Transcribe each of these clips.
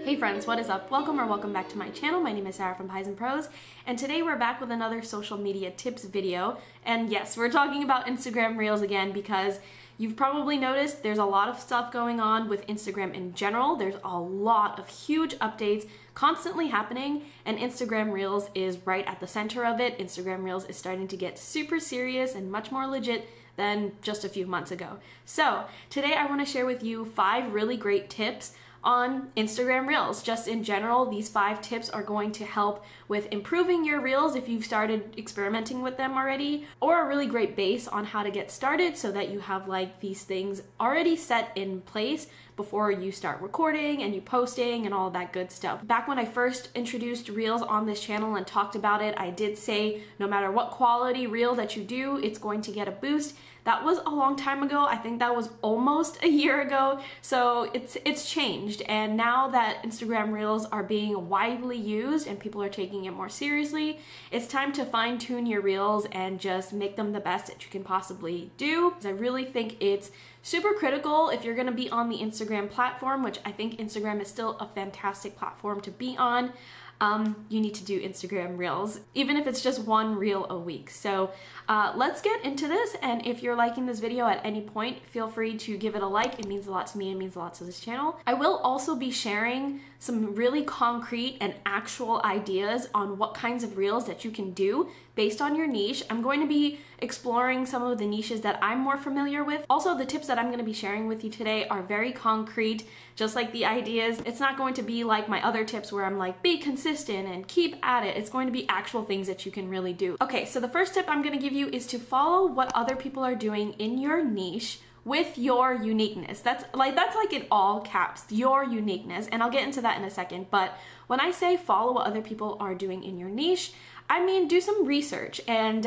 Hey friends, what is up? Welcome back to my channel. My name is Sarah from PIESNPROSE, and today we're back with another social media tips video. And yes, we're talking about Instagram Reels again because you've probably noticed there's a lot of stuff going on with Instagram in general. There's a lot of huge updates constantly happening, and Instagram Reels is right at the center of it. Instagram Reels is starting to get super serious and much more legit than just a few months ago. So today I want to share with you 5 really great tips on Instagram Reels. Just in general, these 5 tips are going to help with improving your Reels if you've started experimenting with them already, or a really great base on how to get started so that you have like these things already set in place before you start recording and you posting and all of that good stuff. Back when I first introduced Reels on this channel and talked about it, I did say no matter what quality Reel that you do, it's going to get a boost. That was a long time ago. I think that was almost a year ago. So it's changed. And now that Instagram Reels are being widely used and people are taking it more seriously, it's time to fine tune your Reels and just make them the best that you can possibly do. I really think it's super critical if you're gonna be on the Instagram platform, which I think Instagram is still a fantastic platform to be on. You need to do Instagram Reels, even if it's just 1 reel a week. So let's get into this, and if you're liking this video at any point, feel free to give it a like. It means a lot to me, it means a lot to this channel. I will also be sharing some really concrete and actual ideas on what kinds of Reels that you can do based on your niche. I'm going to be exploring some of the niches that I'm more familiar with. Also, the tips that I'm going to be sharing with you today are very concrete, just like the ideas. It's not going to be like my other tips where I'm like, be consistent and keep at it. It's going to be actual things that you can really do. Okay, so the first tip I'm going to give you is to follow what other people are doing in your niche with your uniqueness. That's like in all caps, your uniqueness, and I'll get into that in a second. But when I say follow what other people are doing in your niche, I mean do some research. And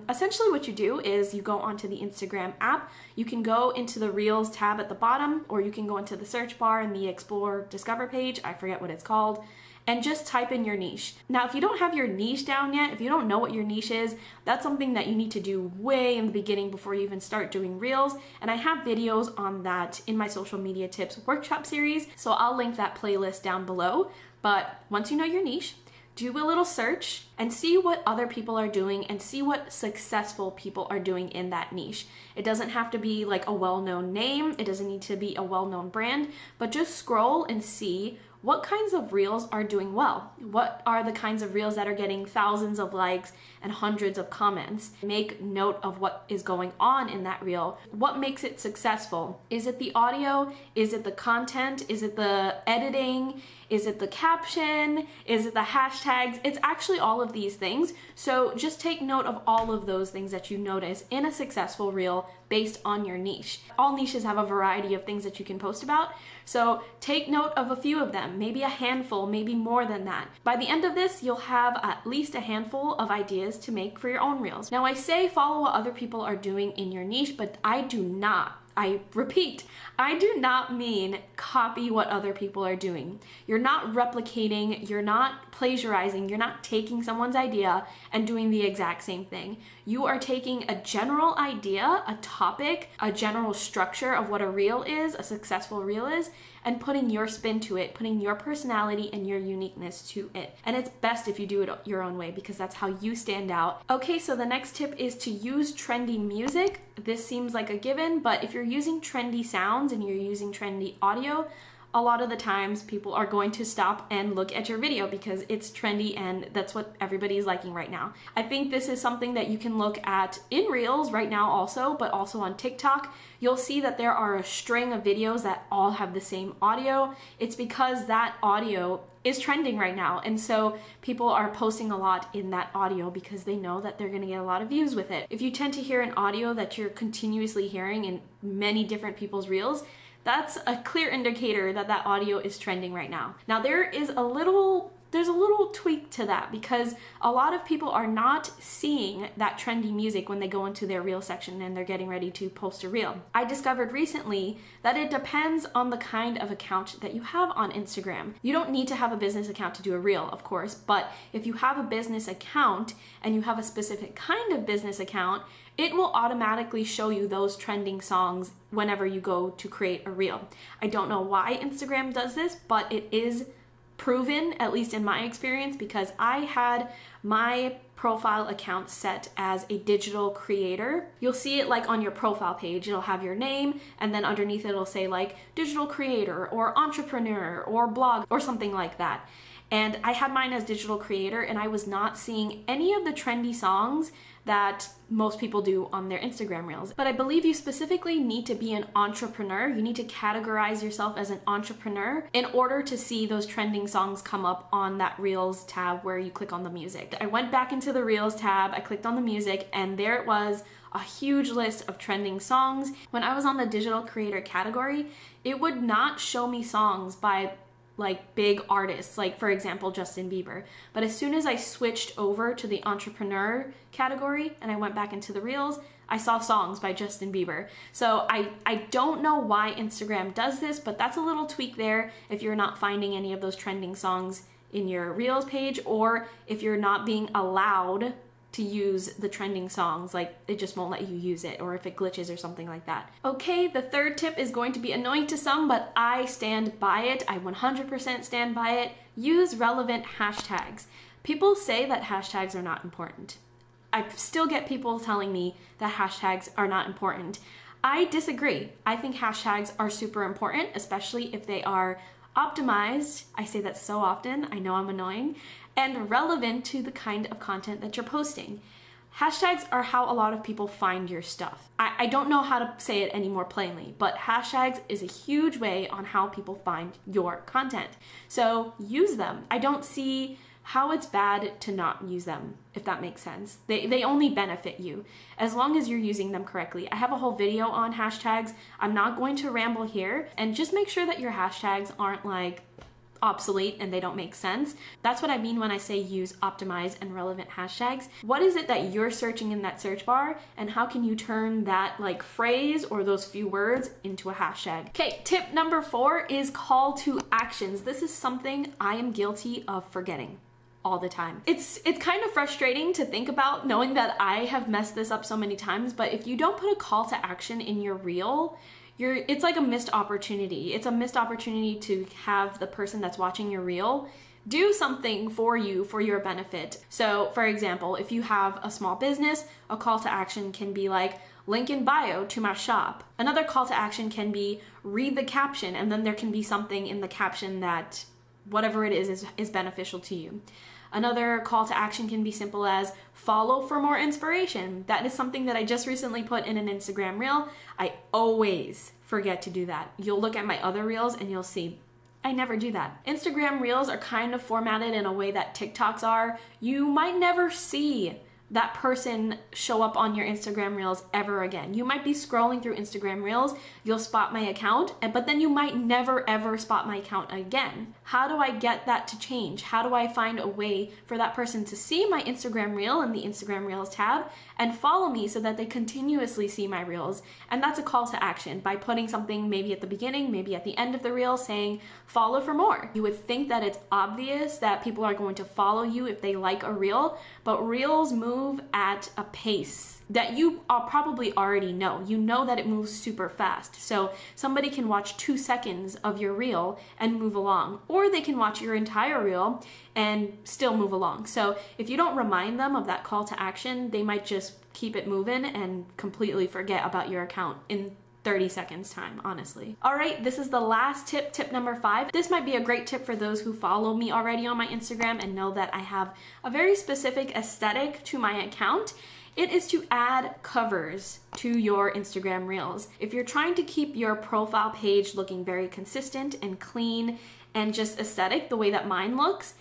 essentially what you do is you go onto the Instagram app. You can go into the Reels tab at the bottom, or you can go into the search bar in the Explore Discover page, I forget what it's called, and just type in your niche. Now, if you don't have your niche down yet, if you don't know what your niche is, that's something that you need to do way in the beginning before you even start doing Reels. And I have videos on that in my social media tips workshop series, so I'll link that playlist down below. But once you know your niche, do a little search and see what other people are doing and see what successful people are doing in that niche. It doesn't have to be like a well-known name, it doesn't need to be a well-known brand, but just scroll and see what kinds of Reels are doing well. What are the kinds of Reels that are getting thousands of likes and hundreds of comments? Make note of what is going on in that Reel. What makes it successful? Is it the audio? Is it the content? Is it the editing? Is it the caption? Is it the hashtags? It's actually all of these things. So just take note of all of those things that you notice in a successful Reel based on your niche. All niches have a variety of things that you can post about. So take note of a few of them, maybe a handful, maybe more than that. By the end of this, you'll have at least a handful of ideas to make for your own Reels. Now, I say follow what other people are doing in your niche, but I repeat, I do not mean copy what other people are doing. You're not replicating, you're not plagiarizing, you're not taking someone's idea and doing the exact same thing. You are taking a general idea, a topic, a general structure of what a Reel is, a successful Reel is, and putting your spin to it, putting your personality and your uniqueness to it. And it's best if you do it your own way because that's how you stand out. Okay, so the next tip is to use trendy music. This seems like a given, but if you're using trendy sounds and you're using trendy audio, a lot of the times people are going to stop and look at your video because it's trendy and that's what everybody's liking right now. I think this is something that you can look at in Reels right now also, but also on TikTok. You'll see that there are a string of videos that all have the same audio. It's because that audio is trending right now, and so people are posting a lot in that audio because they know that they're gonna get a lot of views with it. If you tend to hear an audio that you're continuously hearing in many different people's Reels, that's a clear indicator that that audio is trending right now. Now there's a little tweak to that because a lot of people are not seeing that trendy music when they go into their Reel section and they're getting ready to post a Reel. I discovered recently that it depends on the kind of account that you have on Instagram. You don't need to have a business account to do a Reel, of course, but if you have a business account and you have a specific kind of business account, it will automatically show you those trending songs whenever you go to create a Reel. I don't know why Instagram does this, but it is proven, at least in my experience, because I had my profile account set as a digital creator. You'll see it like on your profile page. It'll have your name, and then underneath it'll say like digital creator or entrepreneur or blog or something like that. And I had mine as digital creator, and I was not seeing any of the trendy songs that most people do on their Instagram reels. But I believe you specifically need to be an entrepreneur. You need to categorize yourself as an entrepreneur in order to see those trending songs come up on that Reels tab where you click on the music. I went back into the Reels tab, I clicked on the music, and there it was, a huge list of trending songs. When I was on the digital creator category, it would not show me songs by like big artists, like for example Justin Bieber. But as soon as I switched over to the entrepreneur category and I went back into the Reels, I saw songs by Justin Bieber. So I don't know why Instagram does this, but that's a little tweak there if you're not finding any of those trending songs in your Reels page, or if you're not being allowed to use the trending songs, like it just won't let you use it, or if it glitches or something like that. Okay, the third tip is going to be annoying to some, but I stand by it. I 100% stand by it. Use relevant hashtags. People say that hashtags are not important. I still get people telling me that hashtags are not important. I disagree. I think hashtags are super important, especially if they are optimized. I say that so often, I know I'm annoying, and relevant to the kind of content that you're posting. Hashtags are how a lot of people find your stuff. I don't know how to say it any more plainly, but hashtags is a huge way on how people find your content. So use them. I don't see how it's bad to not use them, if that makes sense. They only benefit you as long as you're using them correctly. I have a whole video on hashtags. I'm not going to ramble here, and just make sure that your hashtags aren't like obsolete and they don't make sense. That's what I mean when I say use optimized and relevant hashtags. What is it that you're searching in that search bar, and how can you turn that like phrase or those few words into a hashtag? Okay, tip number 4 is call to actions. This is something I am guilty of forgetting all the time. It's kind of frustrating to think about, knowing that I have messed this up so many times, but if you don't put a call to action in your reel, it's like a missed opportunity. It's a missed opportunity to have the person that's watching your reel do something for you for your benefit. So for example, if you have a small business, a call to action can be like, link in bio to my shop. Another call to action can be read the caption, and then there can be something in the caption that whatever it is beneficial to you. Another call to action can be simple as follow for more inspiration. That is something that I just recently put in an Instagram reel. I always forget to do that. You'll look at my other reels and you'll see I never do that. Instagram reels are kind of formatted in a way that TikToks are. You might never see that person show up on your Instagram reels ever again. You might be scrolling through Instagram reels, you'll spot my account, but then you might never ever spot my account again. How do I get that to change? How do I find a way for that person to see my Instagram reel in the Instagram Reels tab and follow me so that they continuously see my reels? And that's a call to action by putting something maybe at the beginning, maybe at the end of the reel saying, follow for more. You would think that it's obvious that people are going to follow you if they like a reel, but reels move at a pace that you probably already know. You know that it moves super fast. So somebody can watch 2 seconds of your reel and move along, or they can watch your entire reel and still move along. So if you don't remind them of that call to action, they might just keep it moving and completely forget about your account in 30 seconds time, honestly. All right, this is the last tip, tip number 5. This might be a great tip for those who follow me already on my Instagram and know that I have a very specific aesthetic to my account. It is to add covers to your Instagram reels. If you're trying to keep your profile page looking very consistent and clean and just aesthetic the way that mine looks,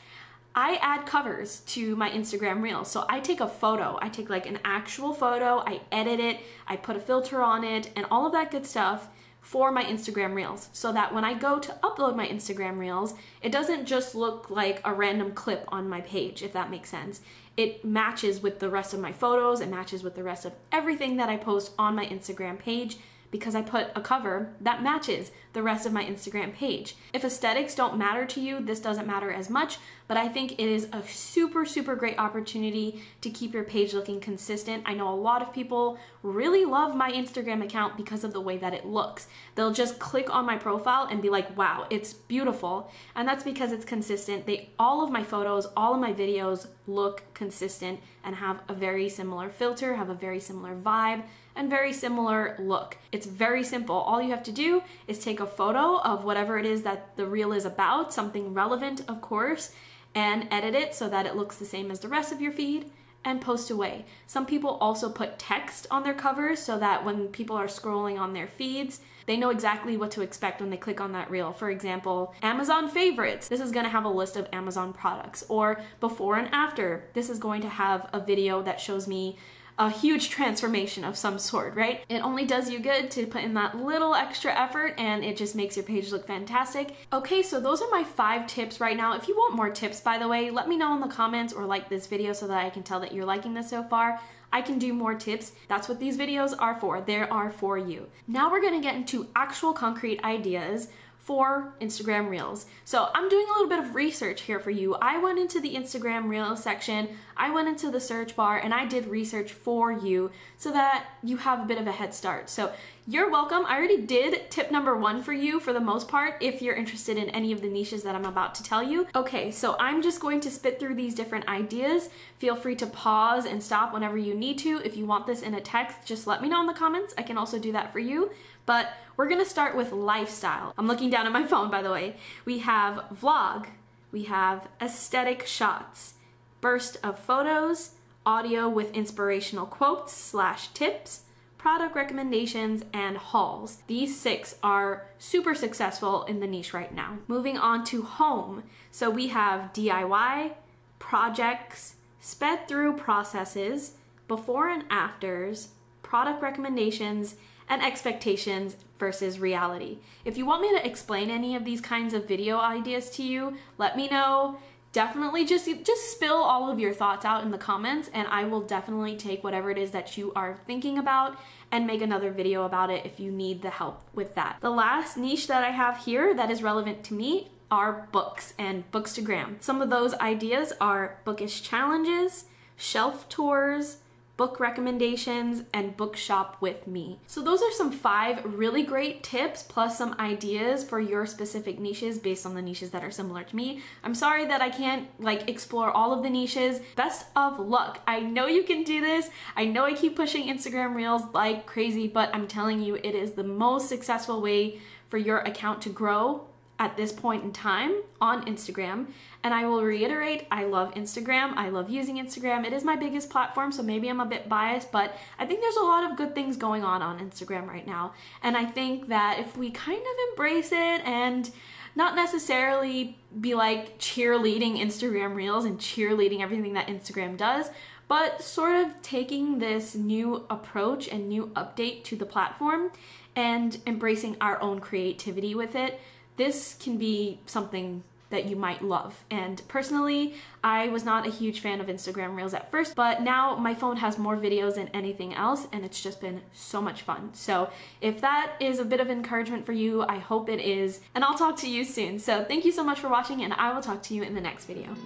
I add covers to my Instagram reels. So I take a photo, I take like an actual photo, I edit it, I put a filter on it, and all of that good stuff for my Instagram reels, so that when I go to upload my Instagram reels, it doesn't just look like a random clip on my page, if that makes sense. It matches with the rest of my photos, it matches with the rest of everything that I post on my Instagram page, because I put a cover that matches the rest of my Instagram page. If aesthetics don't matter to you, this doesn't matter as much, but I think it is a super, super great opportunity to keep your page looking consistent. I know a lot of people really love my Instagram account because of the way that it looks. They'll just click on my profile and be like, wow, it's beautiful. And that's because it's consistent. All of my photos, all of my videos look consistent and have a very similar filter, have a very similar vibe, and very similar look. It's very simple. All you have to do is take a photo of whatever it is that the reel is about, something relevant, of course, and edit it so that it looks the same as the rest of your feed, and post away. Some people also put text on their covers so that when people are scrolling on their feeds, they know exactly what to expect when they click on that reel. For example, Amazon favorites. This is gonna have a list of Amazon products. Or before and after. This is going to have a video that shows me a huge transformation of some sort, right? It only does you good to put in that little extra effort, and it just makes your page look fantastic. Okay, so those are my 5 tips right now. If you want more tips, by the way, let me know in the comments or like this video so that I can tell that you're liking this so far. I can do more tips. That's what these videos are for. They are for you. Now we're gonna get into actual concrete ideas for Instagram Reels. So I'm doing a little bit of research here for you. I went into the Instagram Reels section, I went into the search bar, and I did research for you so that you have a bit of a head start. So you're welcome. I already did tip number 1 for you for the most part, if you're interested in any of the niches that I'm about to tell you. Okay, so I'm just going to spit through these different ideas. Feel free to pause and stop whenever you need to. If you want this in a text, just let me know in the comments. I can also do that for you. But we're gonna start with lifestyle. I'm looking down at my phone, by the way. We have vlog, we have aesthetic shots, burst of photos, audio with inspirational quotes / tips, product recommendations, and hauls. These 6 are super successful in the niche right now. Moving on to home. So we have DIY, projects, sped through processes, before and afters, product recommendations, and expectations versus reality. If you want me to explain any of these kinds of video ideas to you, let me know. Definitely just spill all of your thoughts out in the comments, and I will definitely take whatever it is that you are thinking about and make another video about it if you need the help with that. The last niche that I have here that is relevant to me are books and bookstagram. Some of those ideas are bookish challenges, shelf tours, book recommendations, and bookshop with me. So those are some 5 really great tips plus some ideas for your specific niches based on the niches that are similar to me. I'm sorry that I can't explore all of the niches. Best of luck. I know you can do this. I know I keep pushing Instagram Reels like crazy, but I'm telling you, it is the most successful way for your account to grow at this point in time on Instagram. And I will reiterate, I love Instagram. I love using Instagram. It is my biggest platform, so maybe I'm a bit biased, but I think there's a lot of good things going on Instagram right now. And I think that if we kind of embrace it and not necessarily be like cheerleading Instagram Reels and cheerleading everything that Instagram does, but sort of taking this new approach and new update to the platform and embracing our own creativity with it, this can be something that you might love. And personally, I was not a huge fan of Instagram Reels at first, but now my phone has more videos than anything else, and it's just been so much fun. So if that is a bit of encouragement for you, I hope it is, and I'll talk to you soon. So thank you so much for watching, and I will talk to you in the next video.